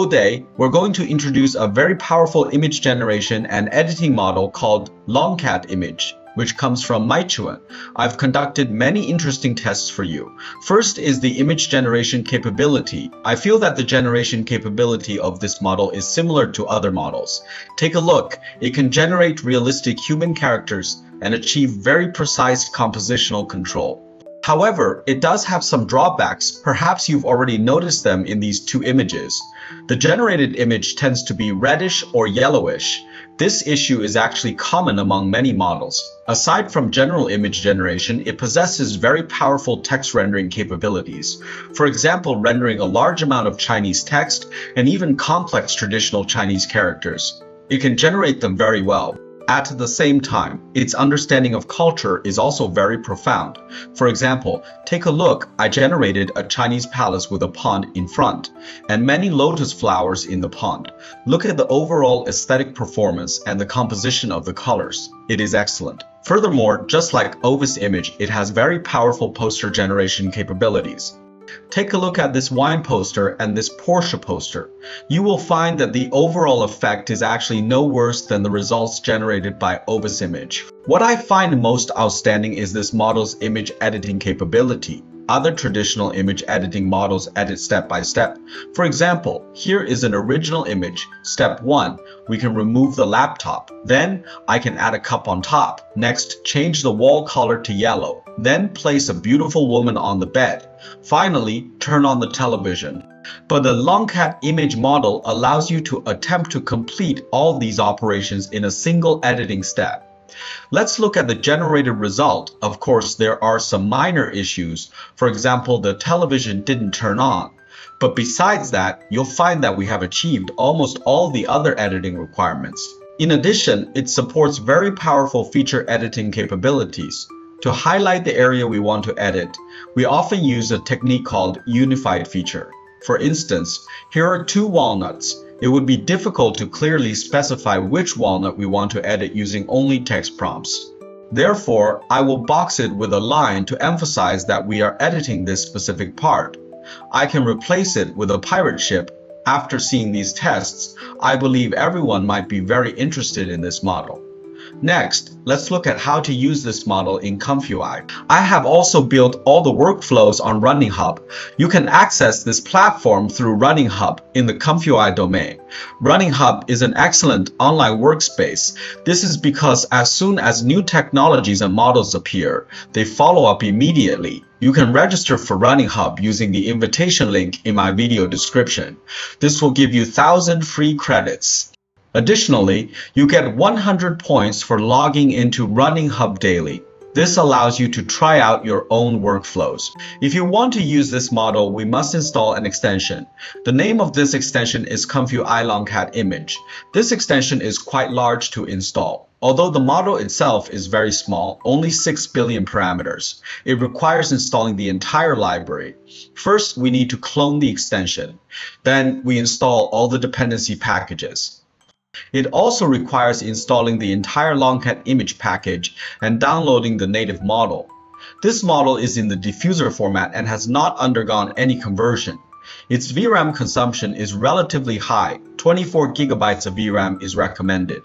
Today, we're going to introduce a very powerful image generation and editing model called LongCat Image, which comes from Meituan. I've conducted many interesting tests for you. First is the image generation capability. I feel that the generation capability of this model is similar to other models. Take a look. It can generate realistic human characters and achieve very precise compositional control. However, it does have some drawbacks. Perhaps you've already noticed them in these two images. The generated image tends to be reddish or yellowish. This issue is actually common among many models. Aside from general image generation, it possesses very powerful text rendering capabilities. For example, rendering a large amount of Chinese text and even complex traditional Chinese characters. It can generate them very well. At the same time, its understanding of culture is also very profound. For example, take a look. I generated a Chinese palace with a pond in front and many lotus flowers in the pond. Look at the overall aesthetic performance and the composition of the colors. It is excellent. Furthermore, just like Ovis Image, it has very powerful poster generation capabilities. Take a look at this wine poster and this Porsche poster. You will find that the overall effect is actually no worse than the results generated by Ovis Image. What I find most outstanding is this model's image editing capability. Other traditional image editing models edit step by step. For example, here is an original image. Step 1, we can remove the laptop. Then I can add a cup on top. Next, change the wall color to yellow. Then place a beautiful woman on the bed. Finally, turn on the television. But the LongCat image model allows you to attempt to complete all these operations in a single editing step. Let's look at the generated result. Of course, there are some minor issues. For example, the television didn't turn on. But besides that, you'll find that we have achieved almost all the other editing requirements. In addition, it supports very powerful feature editing capabilities. To highlight the area we want to edit, we often use a technique called unified feature. For instance, here are two walnuts. It would be difficult to clearly specify which walnut we want to edit using only text prompts. Therefore, I will box it with a line to emphasize that we are editing this specific part. I can replace it with a pirate ship. After seeing these tests, I believe everyone might be very interested in this model. Next, let's look at how to use this model in ComfyUI. I have also built all the workflows on Running Hub. You can access this platform through Running Hub in the ComfyUI domain. Running Hub is an excellent online workspace. This is because as soon as new technologies and models appear, they follow up immediately. You can register for Running Hub using the invitation link in my video description. This will give you 1,000 free credits. Additionally, you get 100 points for logging into Running Hub daily. This allows you to try out your own workflows. If you want to use this model, we must install an extension. The name of this extension is ComfyUI LongCat Image. This extension is quite large to install. Although the model itself is very small, only 6 billion parameters, it requires installing the entire library. First, we need to clone the extension. Then we install all the dependency packages. It also requires installing the entire LongCat image package and downloading the native model. This model is in the diffuser format and has not undergone any conversion. Its VRAM consumption is relatively high. 24 gigabytes of VRAM is recommended.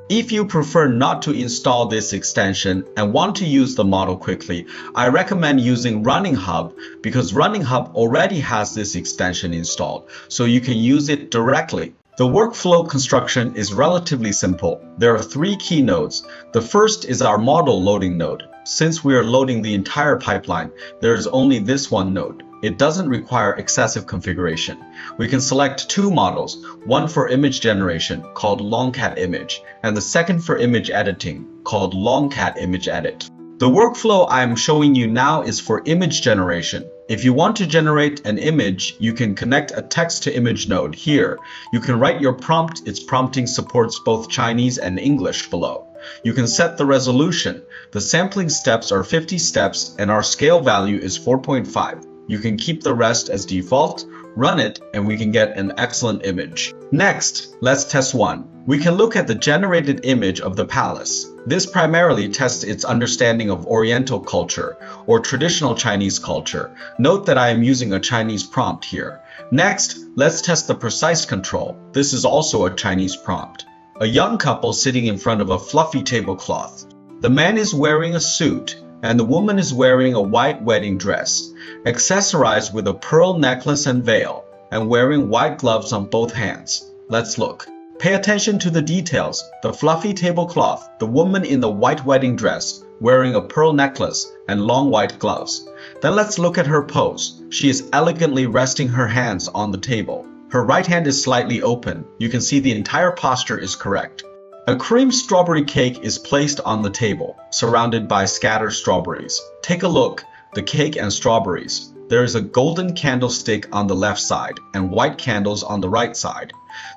If you prefer not to install this extension and want to use the model quickly, I recommend using Running Hub because Running Hub already has this extension installed, so you can use it directly. The workflow construction is relatively simple. There are 3 key nodes. The first is our model loading node. Since we are loading the entire pipeline, there is only this one node. It doesn't require excessive configuration. We can select 2 models, one for image generation called LongCat Image, and the second for image editing called LongCat Image Edit. The workflow I am showing you now is for image generation. If you want to generate an image, you can connect a text-to-image node here. You can write your prompt. Its prompting supports both Chinese and English below. You can set the resolution. The sampling steps are 50 steps and our scale value is 4.5. You can keep the rest as default, run it, and we can get an excellent image. Next, let's test 1. We can look at the generated image of the palace. This primarily tests its understanding of Oriental culture or traditional Chinese culture. Note that I am using a Chinese prompt here. Next, let's test the precise control. This is also a Chinese prompt. A young couple sitting in front of a fluffy tablecloth. The man is wearing a suit, and the woman is wearing a white wedding dress, accessorized with a pearl necklace and veil, and wearing white gloves on both hands. Let's look. Pay attention to the details. The fluffy tablecloth, the woman in the white wedding dress, wearing a pearl necklace and long white gloves. Then let's look at her pose. She is elegantly resting her hands on the table. Her right hand is slightly open. You can see the entire posture is correct. A cream strawberry cake is placed on the table, surrounded by scattered strawberries. Take a look, the cake and strawberries. There is a golden candlestick on the left side and white candles on the right side.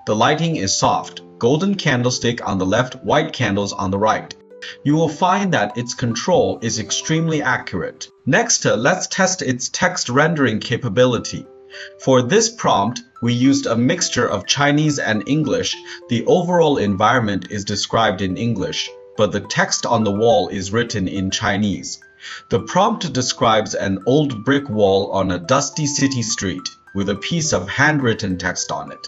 The lighting is soft, golden candlestick on the left, white candles on the right. You will find that its control is extremely accurate. Next, let's test its text rendering capability. For this prompt, we used a mixture of Chinese and English. The overall environment is described in English, but the text on the wall is written in Chinese. The prompt describes an old brick wall on a dusty city street with a piece of handwritten text on it.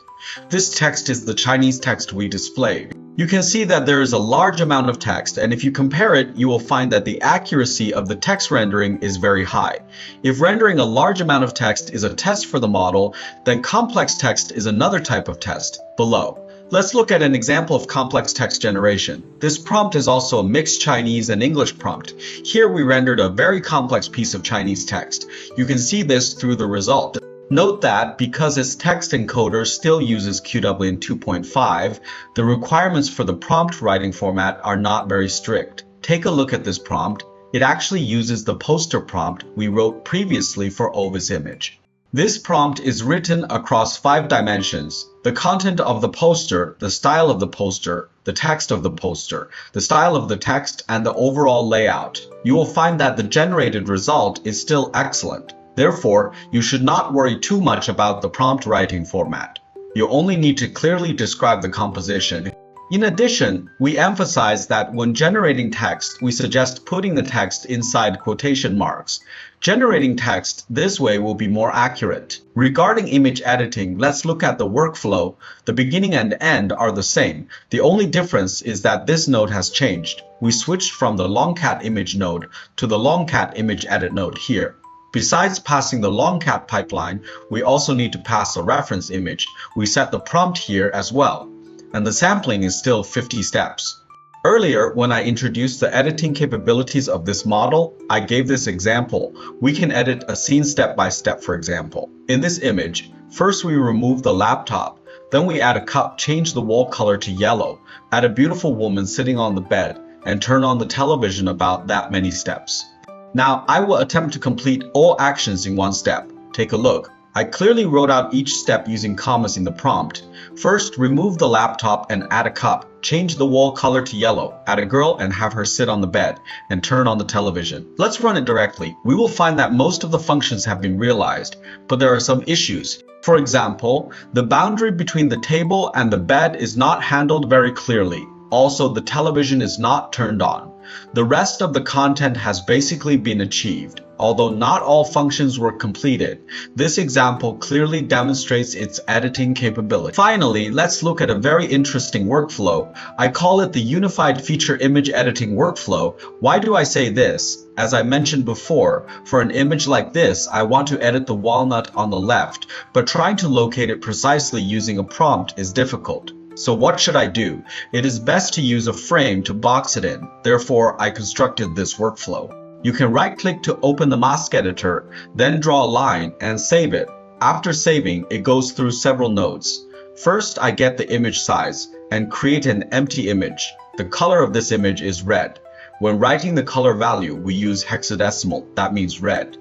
This text is the Chinese text we displayed. You can see that there is a large amount of text, and if you compare it, you will find that the accuracy of the text rendering is very high. If rendering a large amount of text is a test for the model, then complex text is another type of test, below. Let's look at an example of complex text generation. This prompt is also a mixed Chinese and English prompt. Here we rendered a very complex piece of Chinese text. You can see this through the result. Note that because its text encoder still uses QWERTY 2.5, the requirements for the prompt writing format are not very strict. Take a look at this prompt. It actually uses the poster prompt we wrote previously for Ovis Image. This prompt is written across 5 dimensions: the content of the poster, the style of the poster, the text of the poster, the style of the text, and the overall layout. You will find that the generated result is still excellent. Therefore, you should not worry too much about the prompt writing format. You only need to clearly describe the composition. In addition, we emphasize that when generating text, we suggest putting the text inside quotation marks. Generating text this way will be more accurate. Regarding image editing, let's look at the workflow. The beginning and end are the same. The only difference is that this node has changed. We switched from the LongCat Image node to the LongCat Image Edit node here. Besides passing the LongCat pipeline, we also need to pass a reference image. We set the prompt here as well. And the sampling is still 50 steps. Earlier, when I introduced the editing capabilities of this model, I gave this example. We can edit a scene step by step, for example. In this image, first we remove the laptop, then we add a cup, change the wall color to yellow, add a beautiful woman sitting on the bed, and turn on the television about that many steps. Now, I will attempt to complete all actions in one step. Take a look. I clearly wrote out each step using commas in the prompt. First, remove the laptop and add a cup. Change the wall color to yellow. Add a girl and have her sit on the bed and turn on the television. Let's run it directly. We will find that most of the functions have been realized, but there are some issues. For example, the boundary between the table and the bed is not handled very clearly. Also, the television is not turned on. The rest of the content has basically been achieved. Although not all functions were completed, this example clearly demonstrates its editing capability. Finally, let's look at a very interesting workflow. I call it the Unified Feature Image Editing Workflow. Why do I say this? As I mentioned before, for an image like this, I want to edit the walnut on the left, but trying to locate it precisely using a prompt is difficult. So what should I do? It is best to use a frame to box it in. Therefore, I constructed this workflow. You can right-click to open the mask editor, then draw a line and save it. After saving, it goes through several nodes. First, I get the image size and create an empty image. The color of this image is red. When writing the color value, we use hexadecimal, that means red.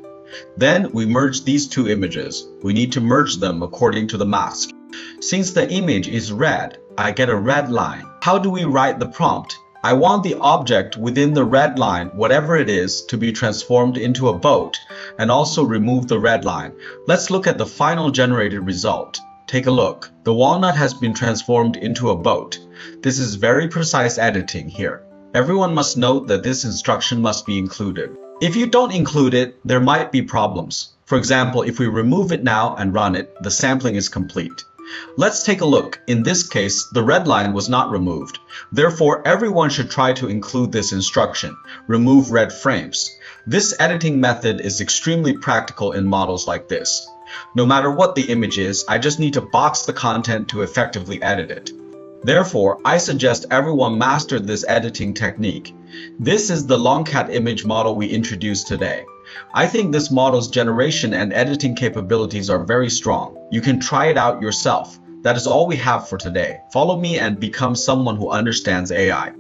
Then we merge these two images. We need to merge them according to the mask. Since the image is red, I get a red line. How do we write the prompt? I want the object within the red line, whatever it is, to be transformed into a boat, and also remove the red line. Let's look at the final generated result. Take a look. The walnut has been transformed into a boat. This is very precise editing here. Everyone must note that this instruction must be included. If you don't include it, there might be problems. For example, if we remove it now and run it, the sampling is complete. Let's take a look. In this case, the red line was not removed. Therefore, everyone should try to include this instruction: remove red frames. This editing method is extremely practical in models like this. No matter what the image is, I just need to box the content to effectively edit it. Therefore, I suggest everyone master this editing technique. This is the LongCat image model we introduced today. I think this model's generation and editing capabilities are very strong. You can try it out yourself. That is all we have for today. Follow me and become someone who understands AI.